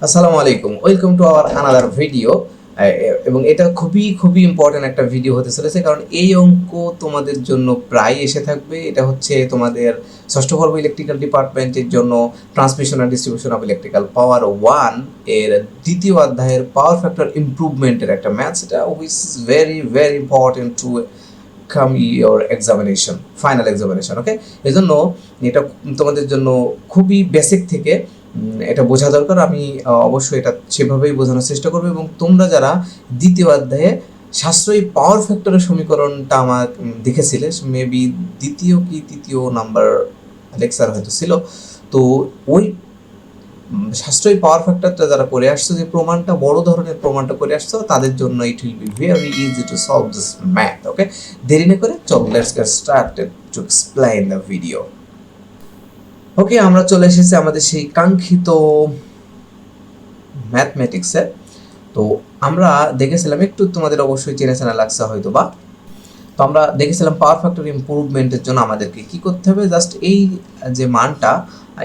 আসসালামু আলাইকুম, welcome to our another video. এবং এটা খুবই খুবই ইম্পর্ট্যান্ট একটা ভিডিও হতে চলেছে, কারণ এই অঙ্ক তোমাদের জন্য প্রায় এসে থাকবে। এটা হচ্ছে তোমাদের ষষ্ঠ পর্ব ইলেকট্রিক্যাল ডিপার্টমেন্টের জন্য transmission and distribution of electrical power 1 এর দ্বিতীয় অধ্যায়ের পাওয়ার ফ্যাক্টর ইমপ্রুভমেন্টের একটা ম্যাথ, এটা which is very very important to come your examination, final examination. Okay, এই জন্য এটা তোমাদের জন্য খুবই বেসিক থেকে এটা বোঝা দরকার। আমি অবশ্যই এটা সেভাবেই বোঝানোর চেষ্টা করবো। এবং তোমরা যারা দ্বিতীয় অধ্যায়ে সাশ্রয়ী পাওয়ার ফ্যাক্টরের সমীকরণটা আমার দেখেছিলে, মেবি দ্বিতীয় কি তৃতীয় নাম্বার লেকচার হয়তো ছিল, তো ওই সাশ্রয়ী পাওয়ার ফ্যাক্টরটা যারা করে আসছো, যে প্রমাণটা বড় ধরনের প্রমাণটা করে আসছো, তাদের জন্য it will be very easy to solve this math. Okay, দেরি না করে চলো let's get started to explain the video. Okay, আমরা চলে এসেছি আমাদের সেই কাঙ্ক্ষিত ম্যাথমেটিক্সে। তো আমরা দেখেছিলাম, একটু তোমাদের অবশ্যই চেনা চেনা লাগছে হয়তো বা, তো আমরা দেখেছিলাম পাওয়ার ফ্যাক্টর ইমপ্রুভমেন্টের জন্য আমাদেরকে কি করতে হবে, জাস্ট এই যে মানটা,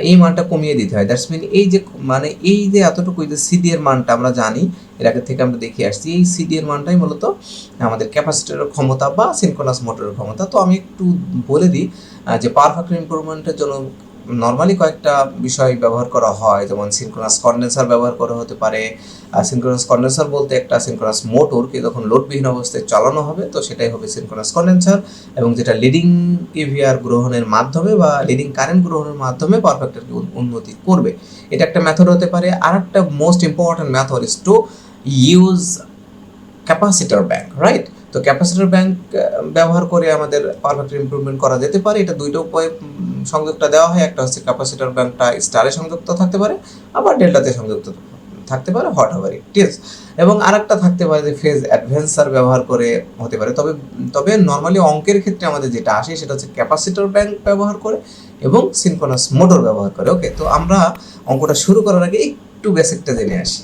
এই মানটা কমিয়ে দিতে হয়। দ্যাটস মিন এই যে মানে এই যে এতটুকু যে সিডি এর মানটা আমরা জানি, এর আগে থেকে আমরা দেখে আসছি, এই সিডি এর মানটাই মূলত আমাদের ক্যাপাসিটরের ক্ষমতা বা সিনক্রোনাস মোটরের ক্ষমতা। তো আমি একটু বলে দিই যে পাওয়ার ফ্যাক্টর ইমপ্রুভমেন্টের জন্য নর্মালি কয়েকটা বিষয় ব্যবহার করা হয়, যেমন সিনক্রোনাস কন্ডেন্সার ব্যবহার করা হতে পারে। সিনক্রোনাস কন্ডেন্সার বলতে একটা সিনক্রোনাস মোটরকে যখন লোডবিহীন অবস্থায় চালানো হবে, তো সেটাই হবে সিনক্রোনাস কন্ডেন্সার, এবং যেটা লিডিং কেভিআর গ্রহণের মাধ্যমে বা লিডিং কারেন্ট গ্রহণের মাধ্যমে পাওয়ার ফ্যাক্টরকে উন্নতি করবে। এটা একটা মেথড হতে পারে। আর একটা most important method is to use capacitor bank, right? তো ক্যাপাসিটর ব্যাংক ব্যবহার করে আমাদের পাওয়ার ফ্যাক্টর ইমপ্রুভমেন্ট করা যেতে পারে। এটা দুইটা উপায়ে সংযোগটা দেওয়া হয়। একটা হচ্ছে ক্যাপাসিটর ব্যাংকটা স্টারে সংযুক্ত থাকতে পারে, আবার ডেল্টাতে সংযুক্ত থাকতে পারে, হট এভার ইট ইজ। এবং আরেকটা থাকতে পারে যে ফেজ অ্যাডভেন্সার ব্যবহার করে হতে পারে। তবে তবে নর্মালি অঙ্কের ক্ষেত্রে আমাদের যেটা আসে সেটা হচ্ছে ক্যাপাসিটর ব্যাংক ব্যবহার করে এবং সিনক্রোনাস মোটর ব্যবহার করে। ওকে, তো আমরা অঙ্কটা শুরু করার আগে একটু বেসিকটা জেনে আসি।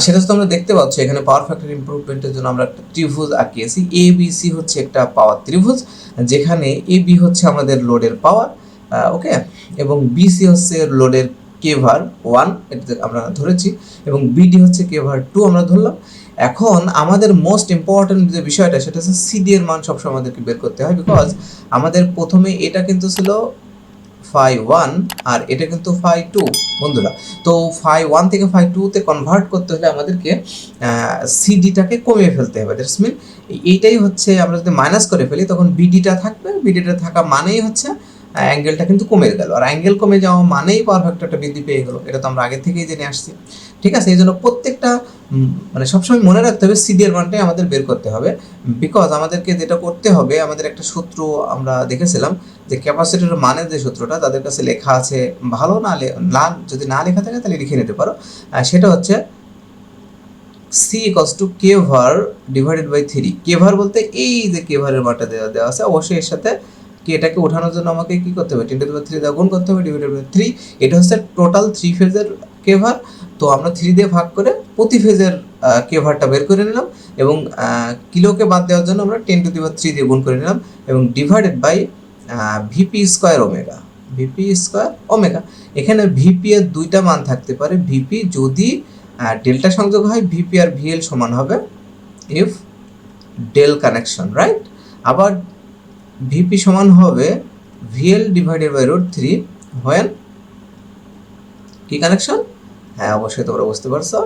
সেটা তো আমরা দেখতে পাচ্ছি এখানে পাওয়ার ফ্যাক্টর ইমপ্রুভমেন্টের জন্য আমরা একটা ত্রিভুজ আঁকিয়েছি। এ বি সি হচ্ছে একটা পাওয়ার ত্রিভুজ, যেখানে এ বি হচ্ছে আমাদের লোডের পাওয়ার, ওকে, এবং বিসি হচ্ছে লোডের কেভার 1 এটা আমরা ধরেছি, এবং বিডি হচ্ছে কেভার 2 আমরা ধরলাম। এখন আমাদের মোস্ট ইম্পর্টেন্ট যে বিষয়টা সেটা হচ্ছে সিডি এর মান সবসময় আমাদেরকে বের করতে হয়, বিকজ আমাদের প্রথমে এটা কিন্তু ছিল ফাই 1 আর এটা কিন্তু ফাই 2 বন্ধুরা। তো ফাই 1 থেকে ফাই 2 তে কনভার্ট করতে হলে আমাদেরকে সিডিটাকে কমিয়ে ফেলতে হবে। দ্যাটস মিন এইটাই হচ্ছে, আমরা যদি মাইনাস করে ফেলি তখন বিডিটা থাকবে, বিডিটা থাকা মানেই হচ্ছে অ্যাঙ্গেলটা কিন্তু কমে গেল, আর অ্যাঙ্গেল কমে যাওয়া মানেই পাওয়ার ফ্যাক্টরটা বৃদ্ধি পেয়ে গেল। এটা তো আমরা আগে থেকেই জেনে আসছি, ঠিক আছে? এই জন্য প্রত্যেকটা মানে সবসময় মনে রাখতে হবে সিডি এর মানটাই আমাদের বের করতে হবে, বিকজ আমাদেরকে যেটা করতে হবে, আমাদের একটা সূত্র আমরা দেখেছিলাম যে ক্যাপাসিটরের মানের যে সূত্রটা তাদের কাছে লেখা আছে, ভালো না যদি না লেখা থাকে তাহলে লিখে নিতে পারো। সেটা হচ্ছে C x two k bar divided by 3। K bar বলতে এই যে কেভারের মানটা দেওয়া আছে, অবশ্যই এর সাথে কি এটাকে ওঠানোর জন্য আমাকে কি করতে হবে, 10⁻³ দিয়ে গুণ করতে হবে, ডিভাইডেড বাই 3। এটা হচ্ছে টোটাল 3 ফেজের কেভার। তো আমরা 3 দিয়ে ভাগ করে প্রতি ফেজের কেভারটা বের করে নিলাম, এবং কিলোকে বাদ দেওয়ার জন্য আমরা 10⁻³ দিয়ে গুণ করে নিলাম, এবং divided by VP square omega, VP square omega. এখানে ভিপি এর দুইটা মান থাকতে পারে। ভিপি যদি ডেল্টা সংযোগ হয়, ভিপি আর ভিএল সমান হবে ইফ ডেল কানেকশন, রাইট? আবার ভিপি সমান হবে ভিএল ডিভাইডেড বাই √3 হোয়েন কি কানেকশন? হ্যাঁ, অবশ্যই তোমরা বুঝতে পারছো,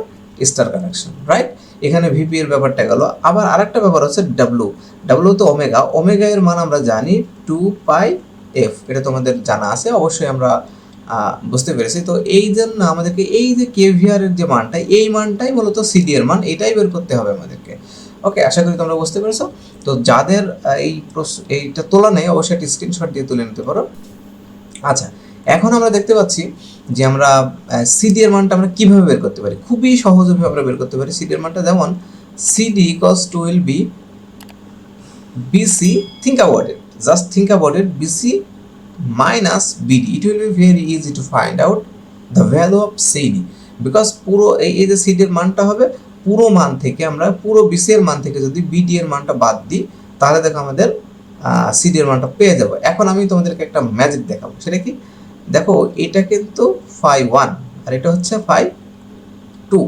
স্টার কানেকশন, রাইট? এখানে ভিপি এর ব্যাপারটা গেল। আবার আরেকটা ব্যাপার হচ্ছে ডাব্লু। ডাব্লু তো ওমেগা, ওমেগা এর মান আমরা জানি 2πf, এটা তোমাদের জানা আছে, অবশ্যই আমরা বুঝতে পেরেছি। তো এই জন্য আমাদেরকে এই যে কেভিআর এর যে মানটা, এই মানটাই মূলত সিডি এর মান, এটাই বের করতে হবে আমাদেরকে। ওকে, আশা করি তোমরা বুঝতে পেরেছো। তো যাদের এইটা তোলা নেই, অবশ্যই একটা স্ক্রিনশট দিয়ে তুলে নিতে পারো। আচ্ছা, এখন আমরা দেখতে পাচ্ছি যে আমরা সিডি এর মানটা আমরা কিভাবে বের করতে পারি। খুবই সহজভাবে আমরা বের করতে পারি সিডি এর মানটা। যেমন CD equals to will be BC, think about it, just think about it, BC minus BD. It will be very easy to find out the value of CD, because পুরো এই যে CD এর মানটা হবে পুরো মান থেকে, আমরা পুরো BC এর মান থেকে যদি BD এর মানটা বাদ দিই, তাহলে দেখো আমাদের সিডি এর মানটা পেয়ে যাবো। এখন আমি তোমাদেরকে একটা ম্যাজিক দেখাবো, সেটা কি দেখো, এটা কিন্তু ফাই 1 আর এটা হচ্ছে ফাই 2।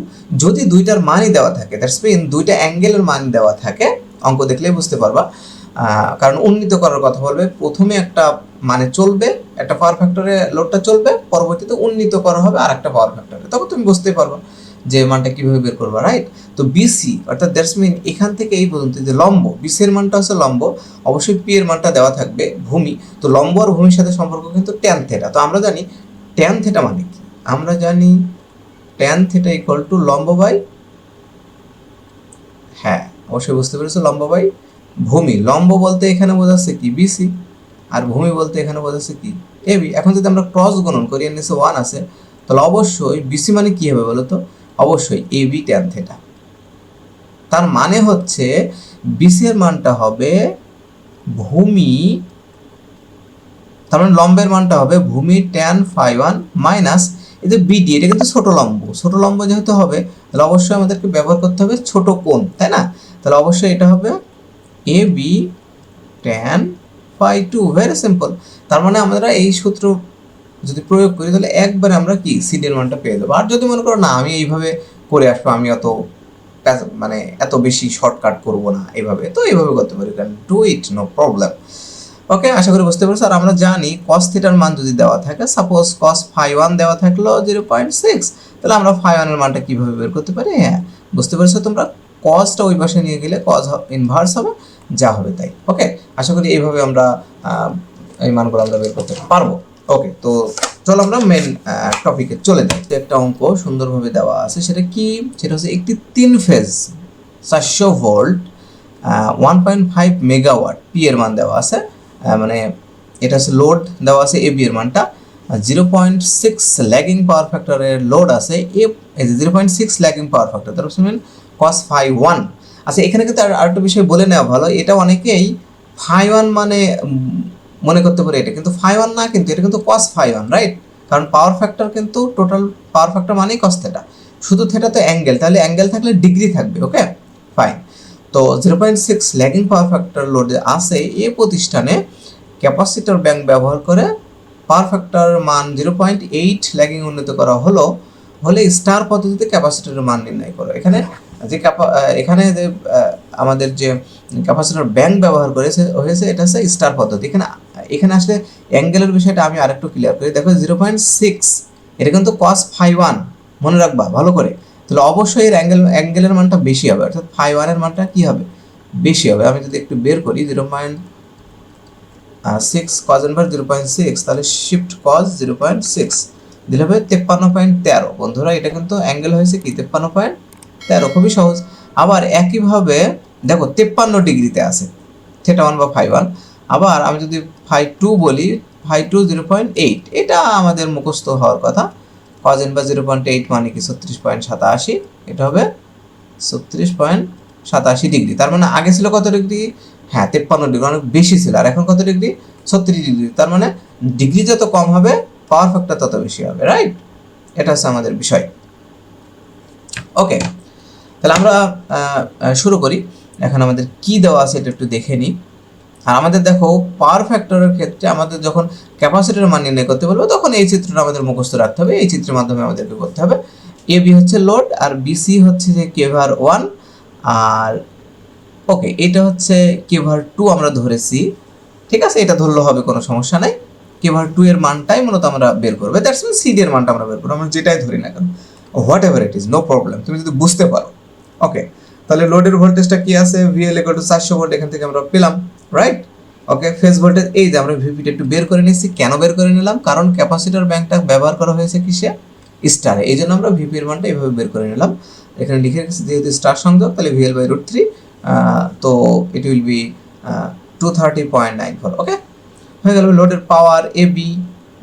যদি দুইটার মানই দেওয়া থাকে, দ্যাটস মিন দুইটা অ্যাঙ্গেলের মান দেওয়া থাকে, অঙ্ক দেখলেই বুঝতে পারবা, কারণ উন্নীত করার কথা বলবে, প্রথমে একটা মানে চলবে, একটা পাওয়ার ফ্যাক্টরে লোডটা চলবে, পরবর্তীতে উন্নীত করা হবে আর একটা পাওয়ার ফ্যাক্টরে, তখন তুমি বুঝতেই পারবা যে মানটা কিভাবে বের করবা, রাইট? তো বিসি অর্থাৎ দ্যাটস মিন এখান থেকে এই পর্যন্ত যে লম্ব, বিসি এর মানটা হচ্ছে লম্ব, অবশ্যই পি এর মানটা দেওয়া থাকবে ভূমি, তো লম্ব আর ভূমির সাথে সম্পর্ক কিন্তু ট্যান থেটা। তো আমরা জানি ট্যান থেটা মানে কি, আমরা জানি ট্যান থেটা ইকুয়াল টু লম্ব বাই, হ্যাঁ অবশ্যই বুঝতে পেরেছো, লম্ব বাই ভূমি। লম্ব বলতে এখানে বোঝাচ্ছে কি বিসি, আর ভূমি বলতে এখানে বোঝাচ্ছে কি এবি। এখন যদি আমরা ক্রস গুণন করি, এর নিচে 1 আছে, তাহলে অবশ্যই বিসি মানে কি হবে বলো তো, অবশ্যই এবি ট্যান থেটা। তার মানে হচ্ছে বিসি এর মানটা হবে ভূমি, তার মানে লম্বের মানটা হবে ভূমি ট্যান ফাই 1 মাইনাস এই যে বিডি, এটা কিন্তু ছোট লম্ব, ছোট লম্ব যেহেতু হবে তাহলে অবশ্যই আমাদেরকে ব্যবহার করতে হবে ছোট কোণ, তাই না? তাহলে অবশ্যই এটা হবে A B tan phi 2, very simple. তার মানে আমরা এই সূত্র যদি প্রয়োগ করি তাহলে একবারে আমরা কি সিডি এর মানটা পেয়ে যাবো। আর যদি মনে করো না আমি এইভাবে করে আসবো, আমি অত মানে এত বেশি শর্টকাট করব না এইভাবে, তো এইভাবে করতে পারি, can do it, no problem. Okay, আশা করি বুঝতে পারছো। আর আমরা জানি cos থিটার মান যদি দেওয়া থাকে, সাপোজ cos ফাই 1 দেওয়া থাকলো 0.6, তাহলে আমরা ফাই 1 এর মানটা কিভাবে বের করতে পারি? হ্যাঁ বুঝতে পারছো তোমরা, cosটা ওই পাশে নিয়ে গেলে cos ইনভার্স হবে, যা হবে তাই। ওকে, আশা করি এইভাবে আমরা এই মানগুলো আমরা বের করতে পারবো। ওকে, তো চলো আমরা মেন টপিকে চলে যাই। একটা অঙ্ক সুন্দরভাবে দেওয়া আছে, সেটা কি, সেটা হচ্ছে একটি 3 ফেজ 400 ভোল্ট 1.5 মেগাওয়াট পি এর মান দেওয়া আছে, মানে এটা হচ্ছে লোড দেওয়া আছে, এবি এর মানটা 0.6 ল্যাগিং পাওয়ার ফ্যাক্টরের লোড আছে, এই যে 0.6 ল্যাগিং পাওয়ার ফ্যাক্টর, তার মানে cos ফাই 1। আচ্ছা এখানে কিন্তু আর একটা বিষয় বলে নেওয়া ভালো, এটা অনেকেই ফাই 1 মানে মনে করতে পারে এটা কিন্তু ফাই 1 না, কিন্তু এটা কিন্তু cos ফাই 1, রাইট? কারণ পাওয়ার ফ্যাক্টর কিন্তু টোটাল পাওয়ার ফ্যাক্টর মানেই cos থেটা, শুধু থেটা তো অ্যাঙ্গেল, তাহলে অ্যাঙ্গেল থাকলে ডিগ্রি থাকবে। Okay fine. তো 0.6 ল্যাগিং পাওয়ার ফ্যাক্টর লোডে আছে এই প্রতিষ্ঠানে ক্যাপাসিটর ব্যাংক ব্যবহার করে পাওয়ার ফ্যাক্টর মান 0.8 ল্যাগিং উন্নীত করা হলে স্টার পদ্ধতিতে ক্যাপাসিটরের মান নির্ণয় করো। এখানে যে এখানে যে আমাদের যে ক্যাপাসিটর ব্যাংক ব্যবহার হয়েছে এটা হচ্ছে স্টার পদ্ধতি। এখানে আসলে অ্যাঙ্গেলের বিষয়টা আমি আরেকটু ক্লিয়ার করি। দেখো 0.6 এটা কিন্তু cos ফাই 1, মনে রাখবা ভালো করে, তাহলে অবশ্যই এর অ্যাঙ্গেলের মানটা বেশি হবে, অর্থাৎ ফাই 1 এর মানটা কি হবে, বেশি হবে। আমি যদি একটু বের করি 0.6 cos ইনভার্স 0.6, তাহলে শিফট cos 0.6 দিলে হবে 53.13। বন্ধুরা এটা কিন্তু অ্যাঙ্গেল হয়েছে কি 53.13, খুবই সহজ। আবার একইভাবে দেখো 53 ডিগ্রিতে আছে থেটা 1 বা ফাই 1। আবার আমি যদি ফাই 2 বলি, ফাই 2 0.8, এটা আমাদের মুখস্থ হওয়ার কথা, cos ইনভার্স 0.8 মানে কি 36.87, এটা হবে 36.87 ডিগ্রি। তার মানে আগে ছিল কত ডিগ্রি, হ্যাঁ 53 ডিগ্রি, অনেক বেশি ছিল। আর এখন কত ডিগ্রি, 36 ডিগ্রি। তার মানে ডিগ্রি যত কম হবে পাওয়ার ফ্যাক্টর তত বেশি হবে, রাইট? এটা হচ্ছে আমাদের বিষয়। ওকে, তাহলে আমরা শুরু করি। এখন আমাদের কি দেওয়া আছে এটা একটু দেখে নিই। আর আমাদের দেখো পাওয়ার ফ্যাক্টরের ক্ষেত্রে আমাদের যখন ক্যাপাসিটরের মান নির্ণয় করতে বলবো তখন এই চিত্রটা আমাদের মুখস্থ রাখতে হবে, এই চিত্রের মাধ্যমে আমাদেরকে করতে হবে। এবি হচ্ছে লোড আর বিসি হচ্ছে যে কেভার 1, আর ওকে এটা হচ্ছে কেভার 2 আমরা ধরেছি, ঠিক আছে, এটা ধরলে হবে, কোনো সমস্যা নাই। কেভার 2 এর মানটাই মূলত আমরা বের করবো, দ্যাটস মিন সিডি এর মানটা আমরা বের করবো, আমরা যেটাই ধরি না কেন, whatever it is, no problem, তুমি যদি বুঝতে পারো। ওকে, তাহলে লোডের ভোল্টেজটা কি আছে, ভিএল ইকুয়াল টু 400 ভোল্ট, এখান থেকে আমরা পেলাম, রাইট? ওকে, ফেজ ভোল্টেজ এই যে আমরা ভিপিটা একটু বের করে নিচ্ছি, কেন বের করে নিলাম, কারণ ক্যাপাসিটর ব্যাংকটা ব্যবহার করা হয়েছে কিসে, স্টারে, এই জন্য আমরা ভিপি এর মানটা এইভাবে বের করে নিলাম। এখানে লিখে রেখেছি যেহেতু স্টার সংযোগ, তাহলে ভিএল বাই √3, তো ইট উইল বি 230.94। ওকে, হয়ে গেল। লোডের পাওয়ার এবি,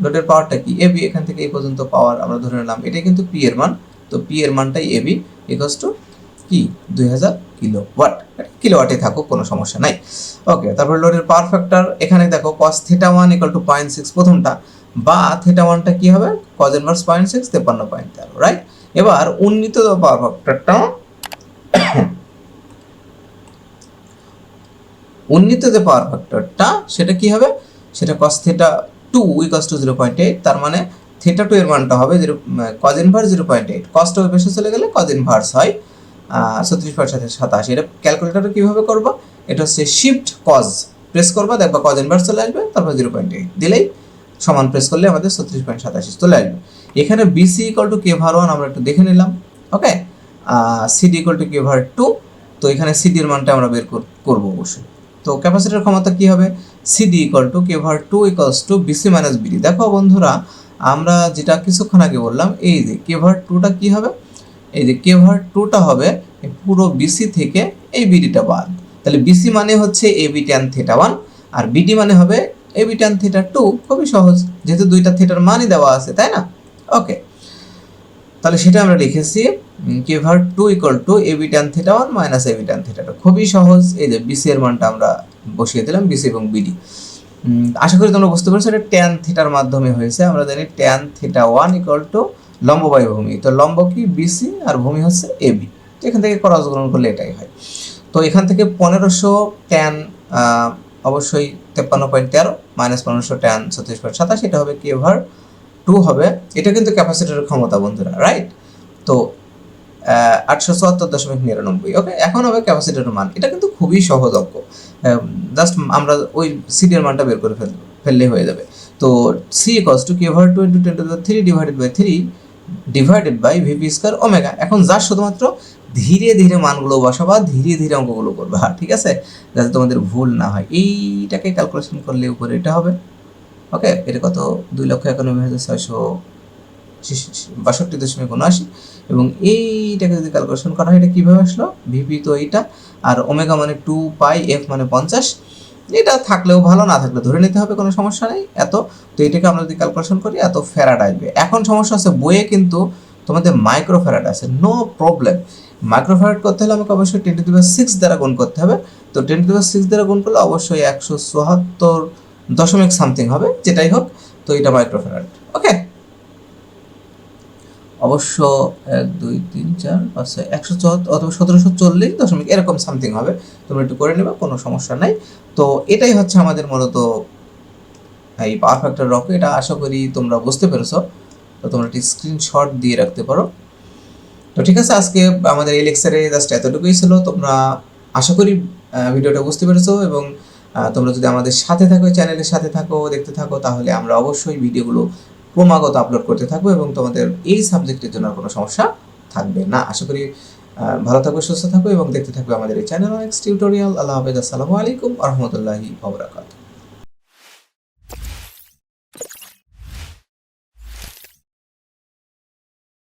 লোডের পাওয়ারটা কি এবি, এখান থেকে এই পর্যন্ত পাওয়ার আমরা ধরে নিলাম, এটাই কিন্তু পি এর মান, তো পি এর মানটাই এবি ইকুয়ালস টু কি 2000 কিলোওয়াট, কিলোওয়াটে থাকুক কোনো সমস্যা নাই। ওকে, তারপর লোডের পাওয়ার ফ্যাক্টর এখানে দেখো cos থিটা 1 ইকুয়াল টু 0.6 প্রথমটা, বা থিটা 1টা কি হবে cos ইনভার্স 0.6 53.13, রাইট? এবার উন্নীত পাওয়ার ফ্যাক্টরটা উন্নীত যে পাওয়ার ফ্যাক্টরটা সেটা কি হবে, সেটা cos থিটা 2 ইকুয়ালস টু 0.8, তার মানে থিটা 2 এর মানটা হবে cos ইনভার্স 0.8, কসটা ওই পাশে চলে গেলে cos ইনভার্স হয় 36/87। এটা ক্যালকুলেটরে কিভাবে করবা, এটা হচ্ছে শিফট cos প্রেস করবা, দেখবা cos ইনভার্স চলে আসবে, তারপর 0.8 দিলেই সমান প্রেস করলে আমাদের 36.87 চলে আসবে। এখানে BC ইকুয়াল টু K ভার 1 আমরা একটু দেখে নিলাম, ওকে। CD ইকুয়াল টু K ভার 2, তো এখানে CD এর মানটা আমরা বের করব অবশ্যই। তো ক্যাপাসিটর ক্ষমতা কি হবে, CD ইকুয়াল টু K ভার 2 equals to BC minus BD। দেখো বন্ধুরা, আমরা যেটা কিছুক্ষণ আগে বললাম, এই যে K ভার 2টা কি হবে, এই যে K ভার 2টা হবে পুরো BC থেকে এই BD-টা বাদ, তাহলে BC মানে হচ্ছে AB tan থিটা 1 আর BD মানে হবে AB tan থিটা 2। খুবই সহজ, যেহেতু দুইটা থিটার মানই দেওয়া আছে, তাই না? ওকে, তাহলে সেটা আমরা লিখেছি K ভার 2 equal to AB tan theta 1 minus AB tan theta 2। খুবই সহজ, এই যে BC এর মানটা আমরা বসিয়ে দিলাম, BC এবং BD। আশা করি তোমরা বুঝতে পেরেছো, এটা tan থিটার মাধ্যমে হয়েছে। আমরা জানি tan থিটা 1 ইকুয়াল টু লম্ব বাই ভূমি, তো লম্ব কি BC আর ভূমি হচ্ছে AB, তো এখান থেকে ক্রস গুণন করলে এটাই হয়। তো এখান থেকে 1500 tan অবশ্যই 53.13 মাইনাস 1500 tan 36.27, এটা হবে K ভার 2 হবে। এটা কিন্তু ক্যাপাসিটরের ক্ষমতা বন্ধুরা, রাইট? তো 874.99। ওকে, এখন হবে ক্যাপাসিটরের মান। এটা কিন্তু খুবই সহজ অঙ্ক, জাস্ট আমরা ওই সিডি এর মানটা বের করে ফেললেই হয়ে যাবে। তো C ইকুয়ালস টু K ভার 2 × 10⁻³ divided by 3 divided by VP square omega. এখন যা শুধুমাত্র ধীরে ধীরে মানগুলো বসাবা, ধীরে ধীরে অঙ্কগুলো করবা, ঠিক আছে, যাতে তোমাদের ভুল না হয়। এইটাকে ক্যালকুলেশন করলে উপরে এটা হবে, ওকে। এটা কত, 2,91,662.79 এবং এইটাকে যদি ক্যালকুলেশন করা হয়, এটা কীভাবে আসলো, ভিপি তো এইটা, আর ওমেগা মানে 2 পাই, এফ মানে 50। এটা থাকলেও ভালো, না থাকলে ধরে নিতে হবে, কোনো সমস্যা নেই। এত, তো এটাকে আমরা যদি ক্যালকুলেশন করি এত ফ্যারাড আসবে। এখন সমস্যা আছে, বইয়ে কিন্তু তোমাদের মাইক্রো ফ্যারাড আছে, নো প্রবলেম। মাইক্রো ফ্যারাড করতে হলে আমাকে অবশ্যই 10⁻6 দ্বারা গুণ করতে হবে। তো 10⁻6 দ্বারা গুণ করলে অবশ্যই 174 সামথিং হবে, যেটাই হোক। তো এটা মাইক্রো ফ্যারাড, ওকে। অবশ্য 1 2 3 4 5 6 174 অথবা 1740 এরকম সামথিং হবে, তোমরা একটু করে নেবে, কোনো সমস্যা নাই। তো এটাই হচ্ছে আমাদের মূলত এই পাওয়ার ফ্যাক্টর রকে। এটা আশা করি তোমরা বুঝতে পেরেছো, তো তোমরা একটি স্ক্রিনশট দিয়ে রাখতে পারো। তো ঠিক আছে, আজকে আমাদের এই লেকচারে জাস্ট এতটুকুই ছিল। তোমরা আশা করি ভিডিওটা বুঝতে পেরেছো, এবং তোমরা যদি আমাদের সাথে থাকো, চ্যানেলের সাথে থাকো, দেখতে থাকো, তাহলে আমরা অবশ্যই ভিডিওগুলো ক্রমাগত আপলোড করতে থাকবো এবং তোমাদের এই সাবজেক্টের জন্য কোনো সমস্যা থাকবে না। আশা করি ভালো থাকবে, সুস্থ থাকো এবং দেখতে থাকবে আমাদের এই চ্যানেল নেক্সট টিউটোরিয়াল। আল্লাহ হাফেজ, আসসালামু আলাইকুম ওয়া রাহমাতুল্লাহি ওয়া বারাকাতুহু।